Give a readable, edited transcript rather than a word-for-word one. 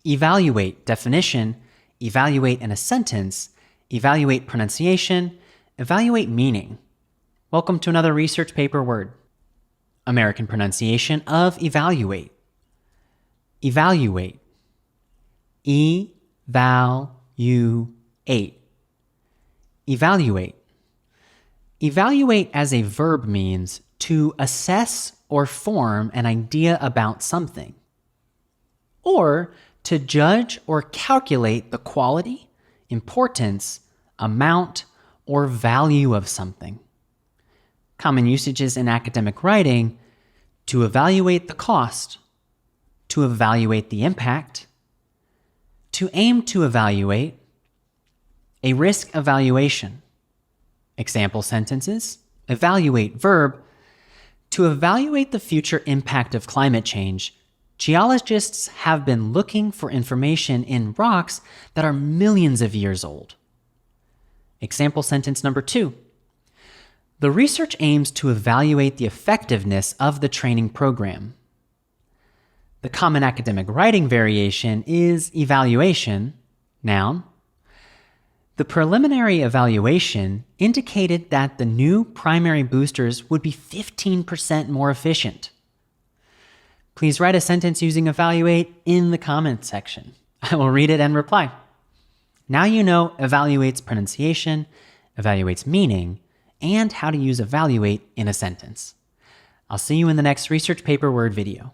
evaluate definition, evaluate in a sentence, evaluate pronunciation, evaluate meaning. Welcome to another research paper word. American pronunciation of evaluate. Evaluate. E-val-u-ate. Evaluate. Evaluate as a verb means to assess or form an idea about something, or to judge or calculate the quality, importance, amount, or value of something. Common usages in academic writing: to evaluate the cost, to evaluate the impact, to aim to evaluate, a risk evaluation. Example sentences: evaluate verb. To evaluate the future impact of climate change, geologists have been looking for information in rocks that are millions of years old. Example sentence number 2. The research aims to evaluate the effectiveness of the training program. The common academic writing variation is evaluation, noun. The preliminary evaluation indicated that the new primary boosters would be 15% more efficient. Please write a sentence using evaluate in the comments section. I will read it and reply. Now you know evaluate's pronunciation, evaluate's meaning, and how to use evaluate in a sentence. I'll see you in the next research paper word video.